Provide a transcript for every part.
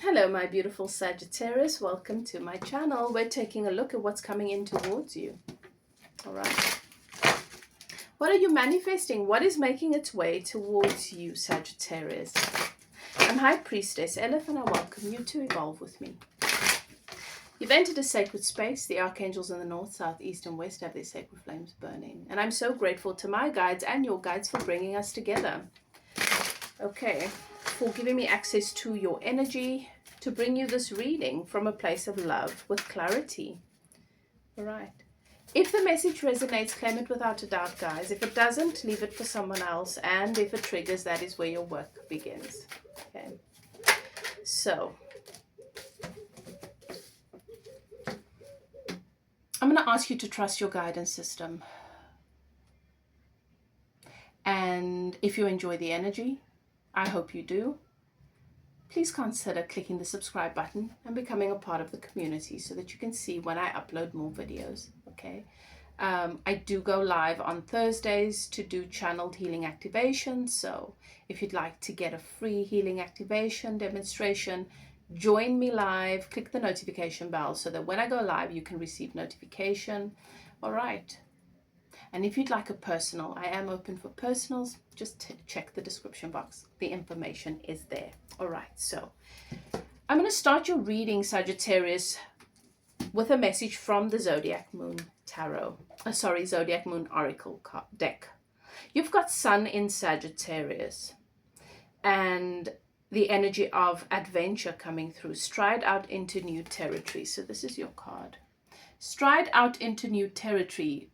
Hello, my beautiful Sagittarius. Welcome to my channel. We're taking a look at what's coming in towards you. All right. What are you manifesting? What is making its way towards you, Sagittarius? I'm High Priestess Elif, and I welcome you to evolve with me. You've entered a sacred space. The archangels in the north, south, east, and west have their sacred flames burning. And I'm so grateful to my guides and your guides for bringing us together. Okay, for giving me access to your energy to bring you this reading from a place of love with clarity. All right. If the message resonates, claim it without a doubt, guys. If it doesn't, leave it for someone else. And if it triggers, that is where your work begins. Okay. So, I'm going to ask you to trust your guidance system. And if you enjoy the energy, I hope you do, please consider clicking the subscribe button and becoming a part of the community so that you can see when I upload more videos, okay? I do go live on Thursdays to do channeled healing activation. So if you'd like to get a free healing activation demonstration, join me live, click the notification bell so that when I go live, you can receive notification. All right. And if you'd like a personal, I am open for personals. Just check the description box. The information is there. All right. So I'm going to start your reading, Sagittarius, with a message from the Zodiac Moon Tarot. Zodiac Moon Oracle deck. You've got Sun in Sagittarius and the energy of adventure coming through. Stride out into new territory. So this is your card. Stride out into new territory.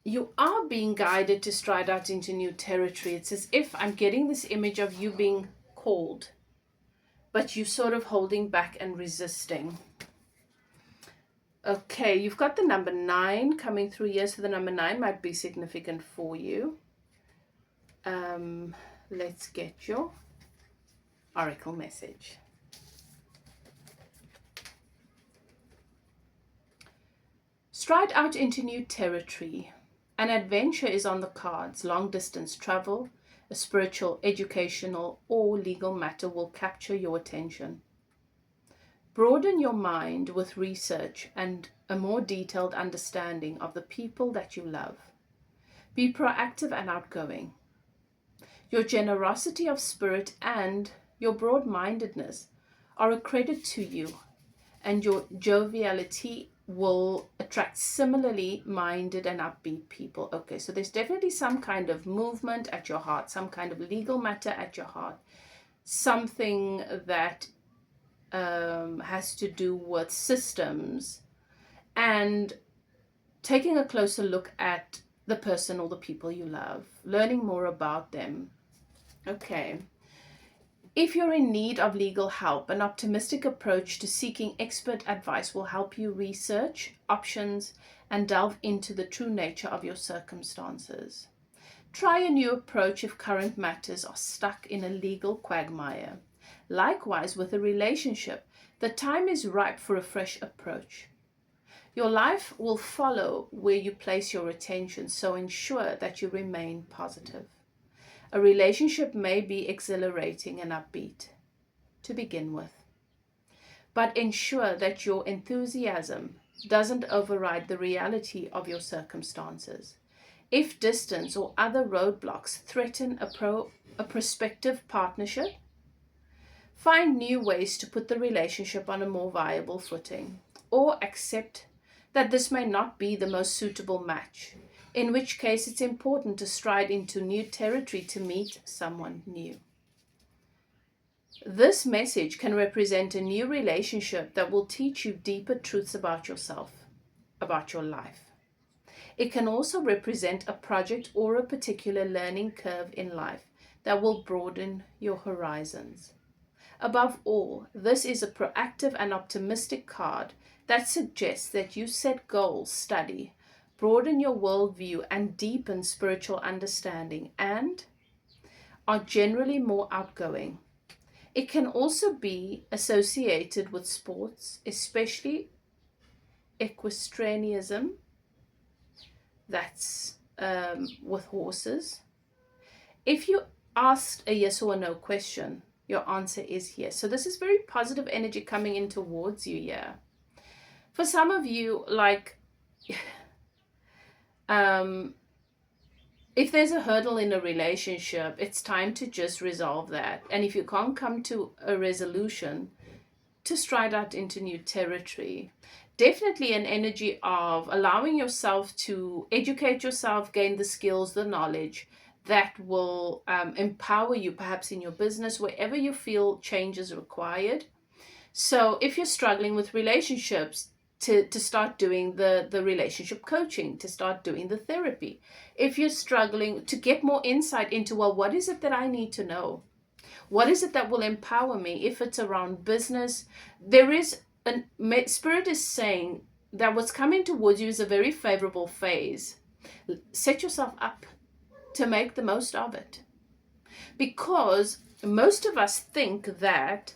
You are being guided to stride out into new territory. It's as if I'm getting this image of you being called, but you sort of holding back and resisting. Okay, you've got the number 9 coming through here, so the number 9 might be significant for you. Let's get your oracle message. Stride out into new territory. An adventure is on the cards. Long distance travel, a spiritual, educational, or legal matter will capture your attention. Broaden your mind with research and a more detailed understanding of the people that you love. Be proactive and outgoing. Your generosity of spirit and your broad-mindedness are a credit to you, and your joviality will attract similarly minded and upbeat people. Okay, so there's definitely some kind of movement at your heart, some kind of legal matter at your heart, something that has to do with systems, and taking a closer look at the person or the people you love, learning more about them. Okay. If you're in need of legal help, an optimistic approach to seeking expert advice will help you research options and delve into the true nature of your circumstances. Try a new approach if current matters are stuck in a legal quagmire. Likewise, with a relationship, the time is ripe for a fresh approach. Your life will follow where you place your attention, so ensure that you remain positive. A relationship may be exhilarating and upbeat to begin with, but ensure that your enthusiasm doesn't override the reality of your circumstances. If distance or other roadblocks threaten a prospective partnership, find new ways to put the relationship on a more viable footing, or accept that this may not be the most suitable match, in which case it's important to stride into new territory to meet someone new. This message can represent a new relationship that will teach you deeper truths about yourself, about your life. It can also represent a project or a particular learning curve in life that will broaden your horizons. Above all, this is a proactive and optimistic card that suggests that you set goals, study, broaden your worldview, and deepen spiritual understanding, and are generally more outgoing. It can also be associated with sports, especially equestrianism, that's with horses, If you asked a yes or a no question, your answer is yes. So this is very positive energy coming in towards you here. For some of you, like, if there's a hurdle in a relationship, it's time to just resolve that. And if you can't come to a resolution, to stride out into new territory. Definitely an energy of allowing yourself to educate yourself, gain the skills, the knowledge that will empower you, perhaps in your business, wherever you feel change is required. So if you're struggling with relationships, to start doing the relationship coaching, to start doing the therapy. If you're struggling, to get more insight into, well, what is it that I need to know? What is it that will empower me? If it's around business, there is Spirit is saying that what's coming towards you is a very favorable phase. Set yourself up to make the most of it. Because most of us think that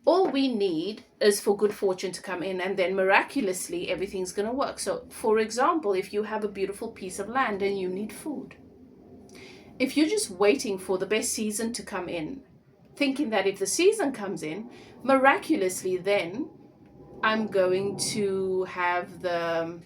all we need is for good fortune to come in, and then miraculously everything's going to work. So, for example, if you have a beautiful piece of land and you need food, if you're just waiting for the best season to come in, thinking that if the season comes in, miraculously then I'm going to have the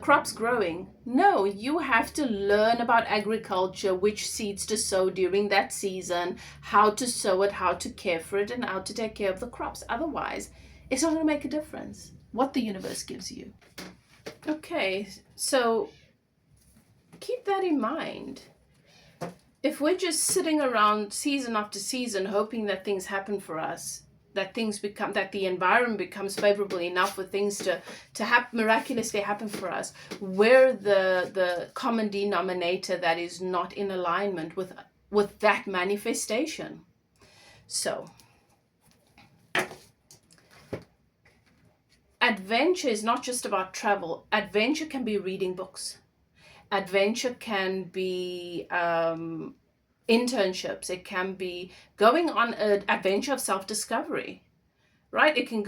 crops growing. No, you have to learn about agriculture, which seeds to sow during that season, how to sow it, how to care for it, and how to take care of the crops. Otherwise, it's not going to make a difference what the universe gives you. Okay, so keep that in mind. If we're just sitting around season after season hoping that things happen for us, that the environment becomes favorable enough for things to miraculously happen for us, we're the common denominator that is not in alignment with that manifestation. So adventure is not just about travel. Adventure can be reading books. Adventure can be internships. It can be going on an adventure of self-discovery, right? It can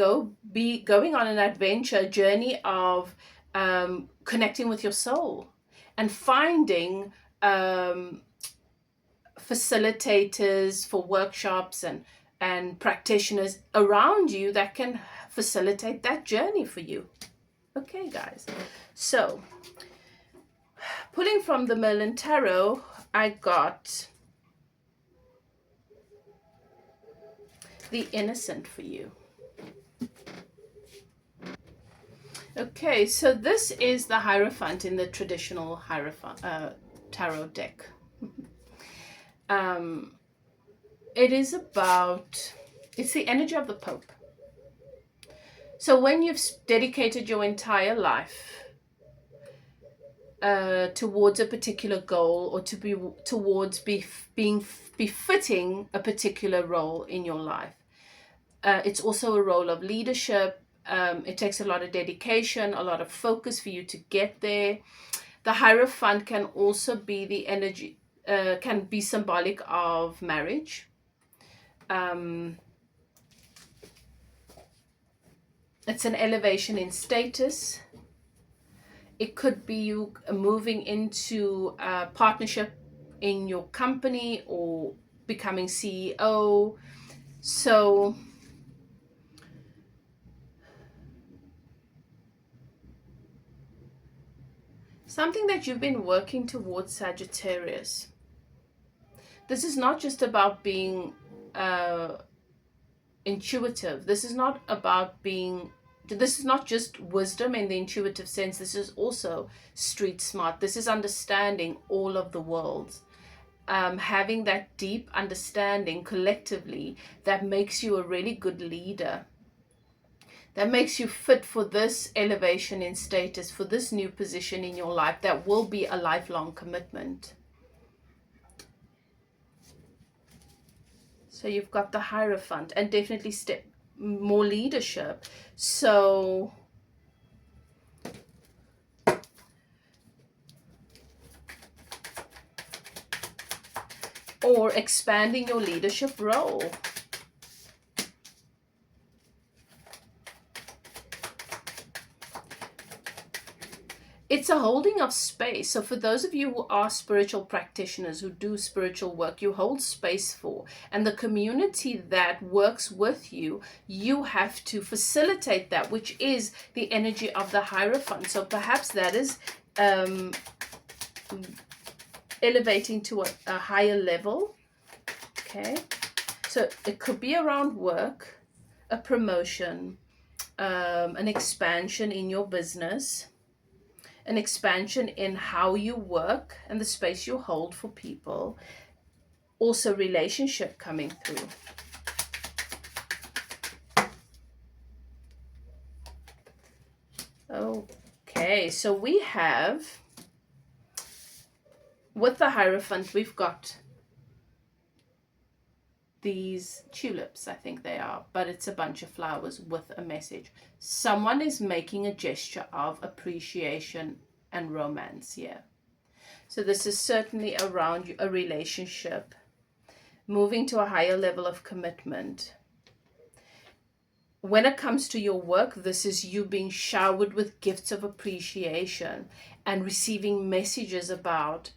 be going on an adventure journey of connecting with your soul and finding facilitators for workshops and practitioners around you that can facilitate that journey for you. Okay, guys. So pulling from the Merlin Tarot, I got the Innocent for you. Okay, so this is the Hierophant in the traditional tarot deck. It's the energy of the Pope. So when you've dedicated your entire life towards a particular goal, or towards being befitting a particular role in your life, it's also a role of leadership. It takes a lot of dedication, a lot of focus for you to get there. The Hierophant can also be the energy, can be symbolic of marriage. It's an elevation in status. It could be you moving into a partnership in your company or becoming CEO. So something that you've been working towards, Sagittarius. This is not just about being intuitive. This is not just wisdom in the intuitive sense. This is also street smart. This is understanding all of the worlds. Having that deep understanding collectively that makes you a really good leader. That makes you fit for this elevation in status, for this new position in your life that will be a lifelong commitment. So you've got the Hierophant, and definitely more leadership. So or expanding your leadership role. It's a holding of space. So for those of you who are spiritual practitioners, who do spiritual work, you hold space for, and the community that works with you, you have to facilitate that, which is the energy of the Hierophant. So perhaps that is elevating to a higher level. Okay, so it could be around work, a promotion, an expansion in your business, an expansion in how you work and the space you hold for people. Also relationship coming through. Okay, so we have, with the Hierophant, we've got these tulips, I think they are, but it's a bunch of flowers with a message. Someone is making a gesture of appreciation and romance here. So this is certainly around a relationship, moving to a higher level of commitment. When it comes to your work, this is you being showered with gifts of appreciation and receiving messages about,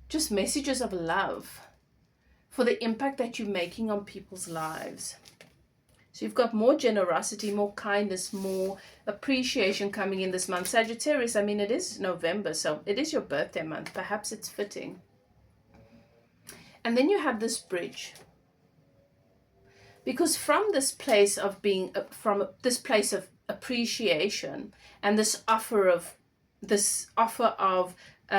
just messages of love for the impact that you're making on people's lives. So you've got more generosity, more kindness, more appreciation coming in this month. Sagittarius, I mean, it is November, so it is your birthday month. Perhaps it's fitting. And then you have this bridge. Because from this place of being, from this place of appreciation and this offer of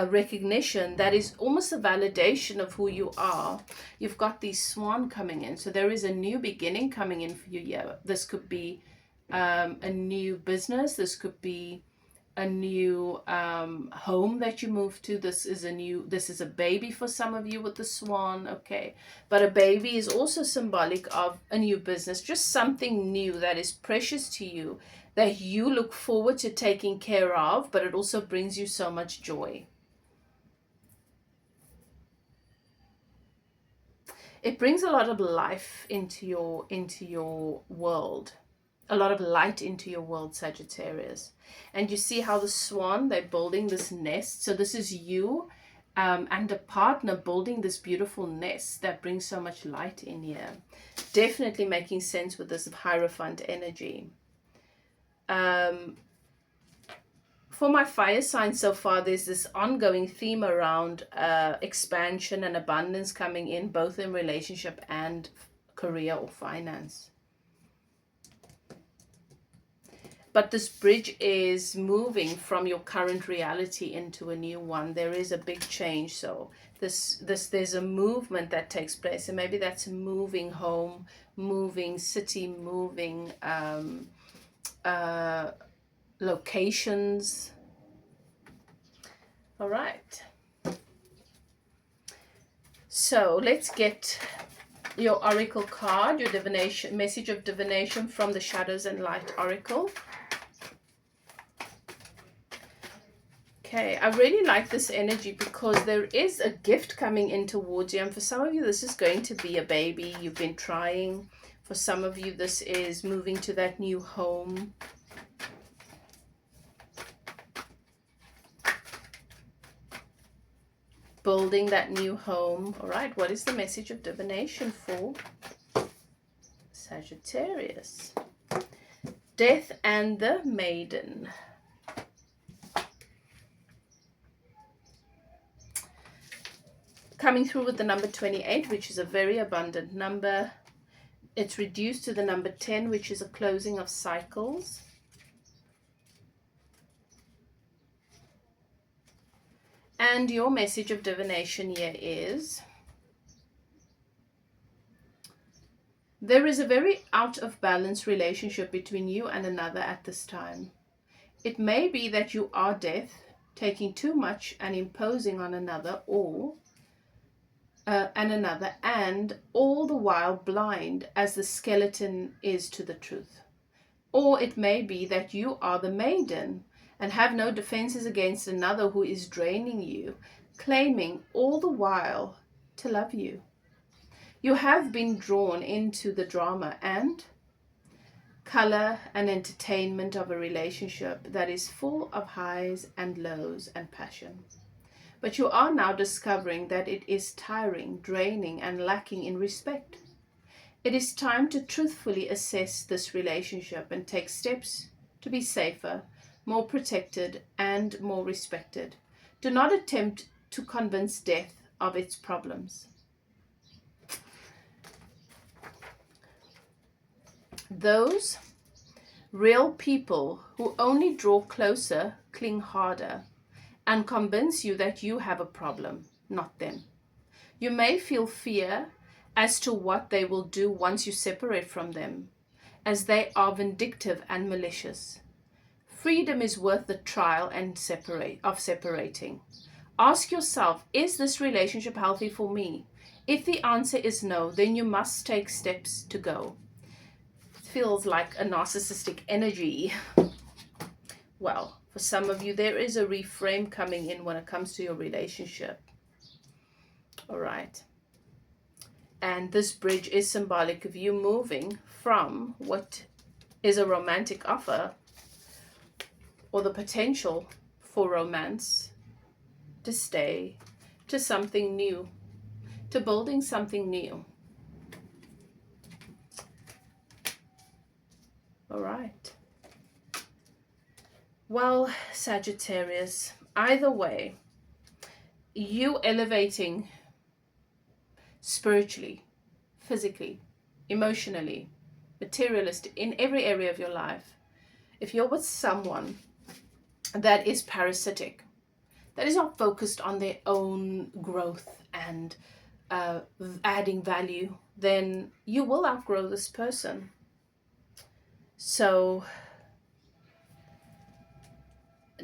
recognition that is almost a validation of who you are, you've got these swan coming in. So there is a new beginning coming in for you here. This could be a new business. This could be a new home that you move to. This is a baby for some of you with the swan. Okay, but a baby is also symbolic of a new business, just something new that is precious to you, that you look forward to taking care of, but it also brings you so much joy. It brings a lot of life into your world, a lot of light into your world, Sagittarius. And you see how the swan, they're building this nest. So this is you and a partner building this beautiful nest that brings so much light in here. Definitely making sense with this Hierophant energy. For my fire sign so far, there's this ongoing theme around expansion and abundance coming in, both in relationship and career or finance. But this bridge is moving from your current reality into a new one. There is a big change. So there's a movement that takes place. And maybe that's moving home, moving city, moving locations. All right. So let's get your oracle card, your divination, message of divination from the Shadows and Light Oracle. Okay, I really like this energy because there is a gift coming in towards you. And for some of you, this is going to be a baby you've been trying. For some of you, this is moving to that new home. Building that new home. All right, what is the message of divination for Sagittarius? Death and the Maiden. Coming through with the number 28, which is a very abundant number. It's reduced to the number 10, which is a closing of cycles. And your message of divination here is, there is a very out of balance relationship between you and another at this time. It may be that you are death, taking too much and imposing on another, or and all the while blind as the skeleton is to the truth. Or it may be that you are the maiden and have no defenses against another who is draining you, claiming all the while to love you. You have been drawn into the drama, and color and entertainment of a relationship that is full of highs and lows and passion. But you are now discovering that it is tiring, draining, and lacking in respect. It is time to truthfully assess this relationship and take steps to be safer, more protected, and more respected. Do not attempt to convince death of its problems. Those real people who only draw closer cling harder and convince you that you have a problem, not them. You may feel fear as to what they will do once you separate from them, as they are vindictive and malicious. Freedom is worth the trial and separating. Ask yourself, is this relationship healthy for me? If the answer is no, then you must take steps to go. It feels like a narcissistic energy. Well, for some of you, there is a reframe coming in when it comes to your relationship. All right. And this bridge is symbolic of you moving from what is a romantic offer or the potential for romance to stay, to something new, to building something new. All right. Well, Sagittarius, either way, you elevating spiritually, physically, emotionally, materialistic, in every area of your life. If you're with someone that is parasitic, that is not focused on their own growth and adding value, then you will outgrow this person. So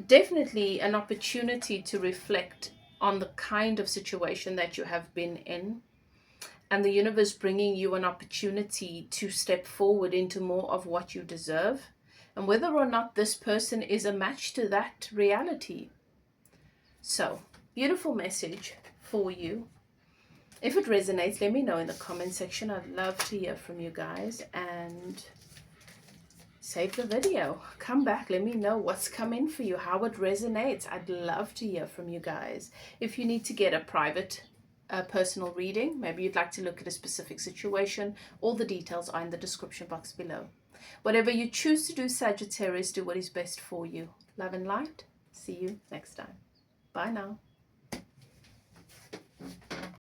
definitely an opportunity to reflect on the kind of situation that you have been in, and the universe bringing you an opportunity to step forward into more of what you deserve, and whether or not this person is a match to that reality. So, beautiful message for you. If it resonates, let me know in the comment section. I'd love to hear from you guys. And save the video. Come back. Let me know what's come in for you, how it resonates. I'd love to hear from you guys. If you need to get a private personal reading, maybe you'd like to look at a specific situation, all the details are in the description box below. Whatever you choose to do, Sagittarius, do what is best for you. Love and light. See you next time. Bye now.